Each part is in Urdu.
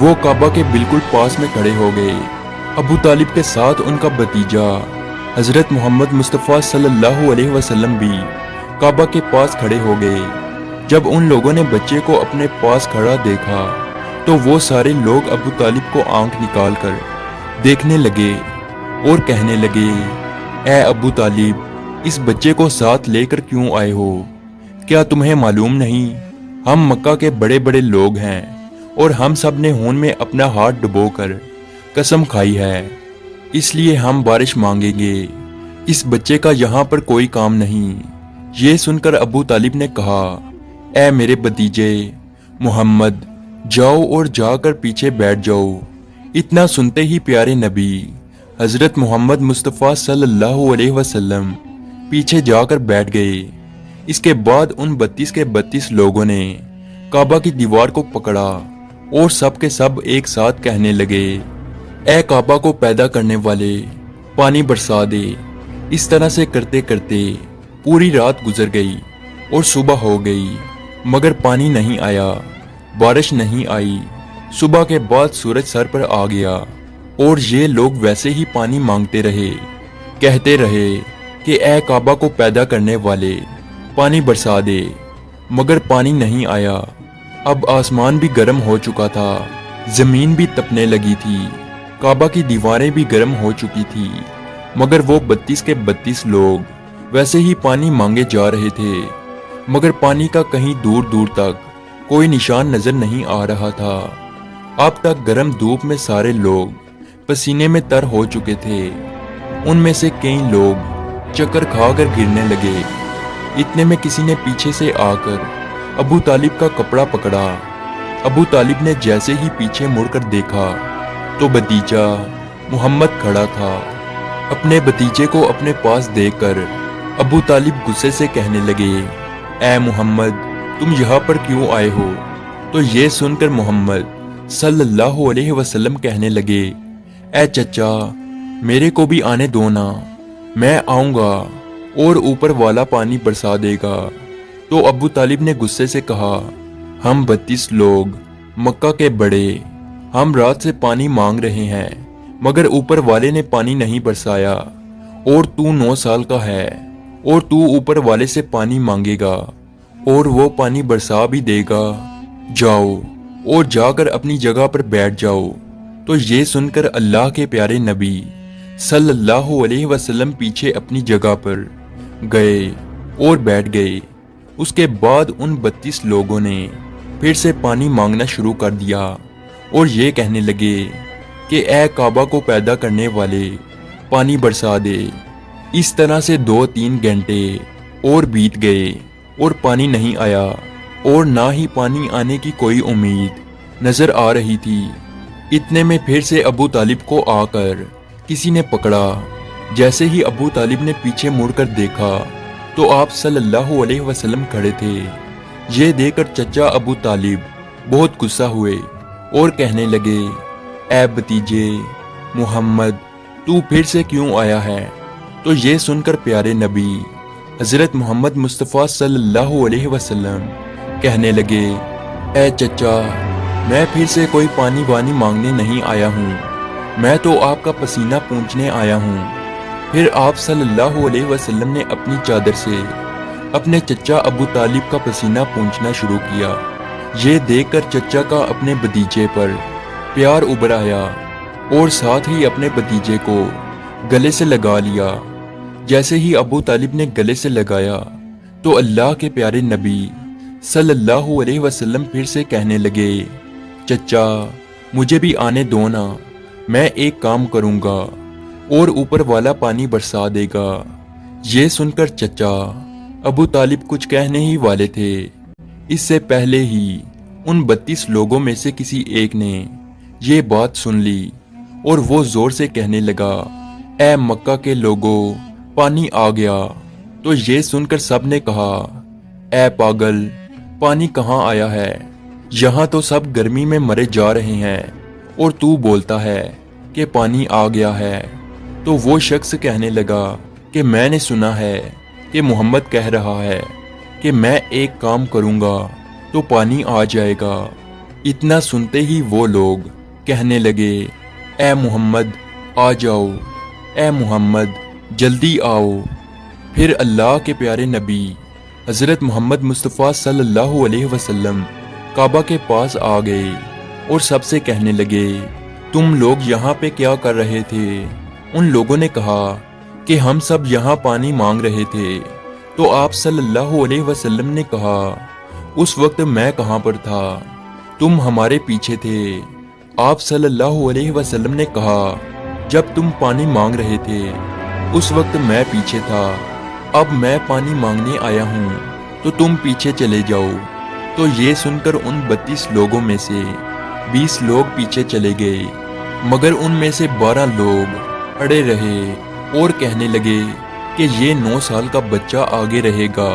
وہ کعبہ کے بالکل پاس میں کھڑے ہو گئے۔ ابو طالب کے ساتھ ان کا بھتیجا حضرت محمد مصطفیٰ صلی اللہ علیہ وسلم بھی کعبہ کے پاس کھڑے ہو گئے۔ جب ان لوگوں نے بچے کو اپنے پاس کھڑا دیکھا تو وہ سارے لوگ ابو طالب کو آنکھ نکال کر دیکھنے لگے اور کہنے لگے، اے ابو طالب، اس بچے کو ساتھ لے کر کیوں آئے ہو؟ کیا تمہیں معلوم نہیں ہم مکہ کے بڑے بڑے لوگ ہیں اور ہم سب نے خون میں اپنا ہاتھ ڈبو کر قسم کھائی ہے، اس لیے ہم بارش مانگیں گے، اس بچے کا یہاں پر کوئی کام نہیں۔ یہ سن کر ابو طالب نے کہا، اے میرے بھتیجے محمد، جاؤ اور جا کر پیچھے بیٹھ جاؤ۔ اتنا سنتے ہی پیارے نبی حضرت محمد مصطفیٰ صلی اللہ علیہ وسلم پیچھے جا کر بیٹھ گئے۔ اس کے بعد ان 32 کے 32 لوگوں نے کعبہ کی دیوار کو پکڑا اور سب کے سب ایک ساتھ کہنے لگے، اے کعبہ کو پیدا کرنے والے، پانی برسا دے۔ اس طرح سے کرتے کرتے پوری رات گزر گئی اور صبح ہو گئی، مگر پانی نہیں آیا، بارش نہیں آئی۔ صبح کے بعد سورج سر پر آ گیا اور یہ لوگ ویسے ہی پانی مانگتے رہے، کہتے رہے کہ اے کعبہ کو پیدا کرنے والے، پانی برسا دے، مگر پانی نہیں آیا۔ اب آسمان بھی گرم ہو چکا تھا، زمین بھی تپنے لگی تھی، کعبہ کی دیواریں بھی گرم ہو چکی تھی، مگر وہ 32 کے 32 لوگ ویسے ہی پانی مانگے جا رہے تھے، مگر پانی کا کہیں دور دور تک کوئی نشان نظر نہیں آ رہا تھا۔ اب تک گرم دھوپ میں سارے لوگ پسینے میں تر ہو چکے تھے، ان میں سے کئی لوگ چکر کھا کر گرنے لگے۔ اتنے میں کسی نے پیچھے سے آ کر ابو طالب کا کپڑا پکڑا۔ ابو طالب نے جیسے ہی پیچھے مڑ کر دیکھا تو بھتیجا محمد کھڑا تھا۔ اپنے بھتیجے کو اپنے پاس دیکھ کر ابو طالب غصے سے کہنے لگے، اے محمد، تم یہاں پر کیوں آئے ہو؟ تو یہ سن کر محمد صلی اللہ علیہ وسلم کہنے لگے، اے چچا، میرے کو بھی آنے دو نا، میں آؤں گا اور اوپر والا پانی برسا دے گا۔ تو ابو طالب نے غصے سے کہا، ہم 32 لوگ مکہ کے بڑے، ہم رات سے پانی مانگ رہے ہیں، مگر اوپر والے نے پانی نہیں برسایا، اور تو 9 سال کا ہے اور تو اوپر والے سے پانی مانگے گا اور وہ پانی برسا بھی دے گا، جاؤ اور جا کر اپنی جگہ پر بیٹھ جاؤ۔ تو یہ سن کر اللہ کے پیارے نبی صلی اللہ علیہ وسلم پیچھے اپنی جگہ پر گئے اور بیٹھ گئے۔ اس کے بعد ان 32 لوگوں نے پھر سے پانی مانگنا شروع کر دیا اور یہ کہنے لگے کہ اے کعبہ کو پیدا کرنے والے، پانی برسا دے۔ اس طرح سے 2-3 گھنٹے اور بیت گئے اور پانی نہیں آیا، اور نہ ہی پانی آنے کی کوئی امید نظر آ رہی تھی۔ اتنے میں پھر سے ابو طالب کو آ کر کسی نے پکڑا۔ جیسے ہی ابو طالب نے پیچھے مڑ کر دیکھا تو آپ صلی اللہ علیہ وسلم کھڑے تھے۔ یہ دیکھ کر چچا ابو طالب بہت غصہ ہوئے اور کہنے لگے، اے بھتیجے محمد، تو پھر سے کیوں آیا ہے؟ تو یہ سن کر پیارے نبی حضرت محمد مصطفیٰ صلی اللہ علیہ وسلم کہنے لگے، اے چچا، میں پھر سے کوئی پانی وانی مانگنے نہیں آیا ہوں، میں تو آپ کا پسینہ پونچھنے آیا ہوں۔ پھر آپ صلی اللہ علیہ وسلم نے اپنی چادر سے اپنے چچا ابو طالب کا پسینہ پونچھنا شروع کیا۔ یہ دیکھ کر چچا کا اپنے بھتیجے پر پیار ابھر آیا اور ساتھ ہی اپنے بھتیجے کو گلے سے لگا لیا۔ جیسے ہی ابو طالب نے گلے سے لگایا تو اللہ کے پیارے نبی صلی اللہ علیہ وسلم پھر سے کہنے لگے، چچا، مجھے بھی آنے دو نا، میں ایک کام کروں گا اور اوپر والا پانی برسا دے گا۔ یہ سن کر چچا ابو طالب کچھ کہنے ہی والے تھے، اس سے پہلے ہی ان 32 لوگوں میں سے کسی ایک نے یہ بات سن لی اور وہ زور سے کہنے لگا، اے مکہ کے لوگوں، پانی آ گیا۔ تو یہ سن کر سب نے کہا، اے پاگل، پانی کہاں آیا ہے؟ یہاں تو سب گرمی میں مرے جا رہے ہیں اور تو بولتا ہے کہ پانی آ گیا ہے۔ تو وہ شخص کہنے لگا کہ میں نے سنا ہے کہ محمد کہہ رہا ہے کہ میں ایک کام کروں گا تو پانی آ جائے گا۔ اتنا سنتے ہی وہ لوگ کہنے لگے، اے محمد آ جاؤ، اے محمد جلدی آؤ۔ پھر اللہ کے پیارے نبی حضرت محمد مصطفیٰ صلی اللہ علیہ وسلم کعبہ کے پاس آ گئے اور سب سے کہنے لگے، تم لوگ یہاں پہ کیا کر رہے تھے؟ ان لوگوں نے کہا کہ ہم سب یہاں پانی مانگ رہے تھے۔ تو آپ صلی اللہ علیہ وسلم نے کہا، اس وقت میں کہاں پر تھا؟ تم ہمارے پیچھے تھے۔ آپ صلی اللہ علیہ وسلم نے کہا، جب تم پانی مانگ رہے تھے اس وقت میں پیچھے تھا، اب میں پانی مانگنے آیا ہوں تو تم پیچھے چلے جاؤ۔ تو یہ سن کر ان 32 لوگوں میں سے 20 لوگ پیچھے چلے گئے، مگر ان میں سے 12 لوگ اڑے رہے اور کہنے لگے کہ یہ 9 سال کا بچہ آگے رہے گا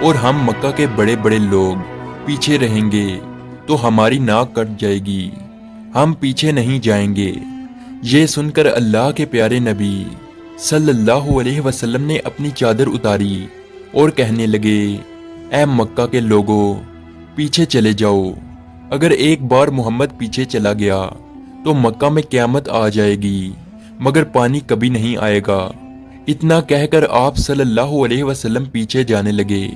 اور ہم مکہ کے بڑے بڑے لوگ پیچھے رہیں گے تو ہماری ناک کٹ جائے گی، ہم پیچھے نہیں جائیں گے۔ یہ سن کر اللہ کے پیارے نبی صلی اللہ علیہ وسلم نے اپنی چادر اتاری اور کہنے لگے، اے مکہ کے لوگوں پیچھے چلے جاؤ، اگر ایک بار محمد پیچھے چلا گیا تو مکہ میں قیامت آ جائے گی، مگر پانی کبھی نہیں آئے گا۔ اتنا کہہ کر آپ صلی اللہ علیہ وسلم پیچھے جانے لگے۔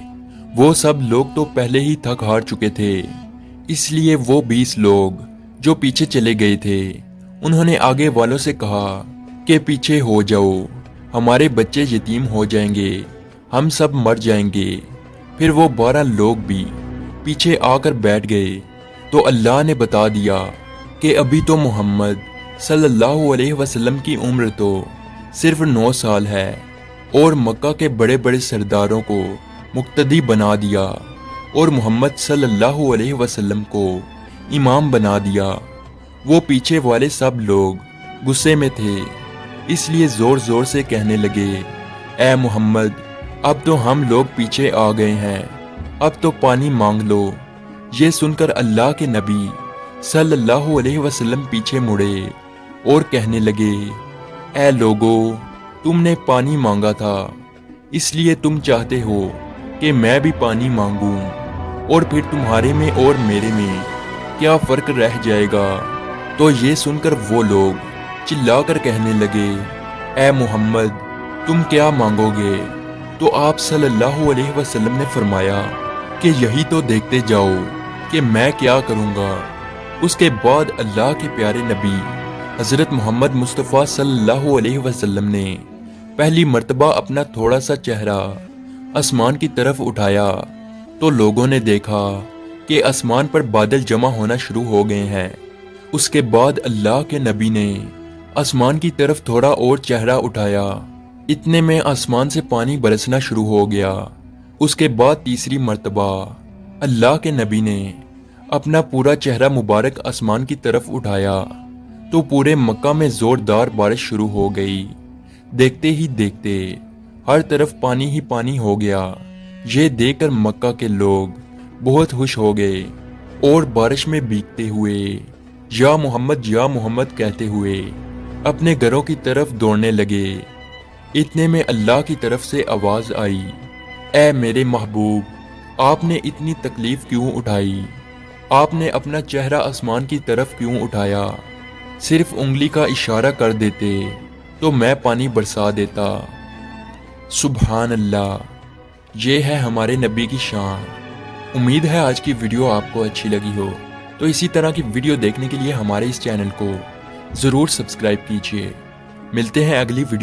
وہ سب لوگ تو پہلے ہی تھک ہار چکے تھے، اس لیے وہ 20 لوگ جو پیچھے چلے گئے تھے انہوں نے آگے والوں سے کہا کہ پیچھے ہو جاؤ، ہمارے بچے یتیم ہو جائیں گے، ہم سب مر جائیں گے۔ پھر وہ 12 لوگ بھی پیچھے آ کر بیٹھ گئے تو اللہ نے بتا دیا کہ ابھی تو محمد صلی اللہ علیہ وسلم کی عمر تو صرف 9 سال ہے، اور مکہ کے بڑے بڑے سرداروں کو مقتدی بنا دیا اور محمد صلی اللہ علیہ وسلم کو امام بنا دیا۔ وہ پیچھے والے سب لوگ غصے میں تھے، اس لیے زور زور سے کہنے لگے، اے محمد اب تو ہم لوگ پیچھے آ گئے ہیں، اب تو پانی مانگ لو۔ یہ سن کر اللہ کے نبی صلی اللہ علیہ وسلم پیچھے مڑے اور کہنے لگے، اے لوگو تم نے پانی مانگا تھا، اس لیے تم چاہتے ہو کہ میں بھی پانی مانگوں، اور پھر تمہارے میں اور میرے میں کیا فرق رہ جائے گا؟ تو یہ سن کر وہ لوگ چلا کر کہنے لگے، اے محمد تم کیا مانگو گے؟ تو آپ صلی اللہ علیہ وسلم نے فرمایا کہ یہی تو دیکھتے جاؤ کہ میں کیا کروں گا۔ اس کے بعد اللہ کے پیارے نبی حضرت محمد مصطفیٰ صلی اللہ علیہ وسلم نے پہلی مرتبہ اپنا تھوڑا سا چہرہ آسمان کی طرف اٹھایا تو لوگوں نے دیکھا کہ آسمان پر بادل جمع ہونا شروع ہو گئے ہیں۔ اس کے بعد اللہ کے نبی نے آسمان کی طرف تھوڑا اور چہرہ اٹھایا، اتنے میں آسمان سے پانی برسنا شروع ہو گیا۔ اس کے بعد تیسری مرتبہ اللہ کے نبی نے اپنا پورا چہرہ مبارک آسمان کی طرف اٹھایا تو پورے مکہ میں زوردار بارش شروع ہو گئی۔ دیکھتے ہی دیکھتے ہر طرف پانی ہی پانی ہو گیا۔ یہ دیکھ کر مکہ کے لوگ بہت خوش ہو گئے اور بارش میں بھیگتے ہوئے یا محمد کہتے ہوئے اپنے گھروں کی طرف دوڑنے لگے۔ اتنے میں اللہ کی طرف سے آواز آئی، اے میرے محبوب آپ نے اتنی تکلیف کیوں اٹھائی؟ آپ نے اپنا چہرہ آسمان کی طرف کیوں اٹھایا؟ صرف انگلی کا اشارہ کر دیتے تو میں پانی برسا دیتا۔ سبحان اللہ، یہ ہے ہمارے نبی کی شان۔ امید ہے آج کی ویڈیو آپ کو اچھی لگی ہو، تو اسی طرح کی ویڈیو دیکھنے کے لیے ہمارے اس چینل کو ضرور سبسکرائب کیجیے۔ ملتے ہیں اگلی ویڈیو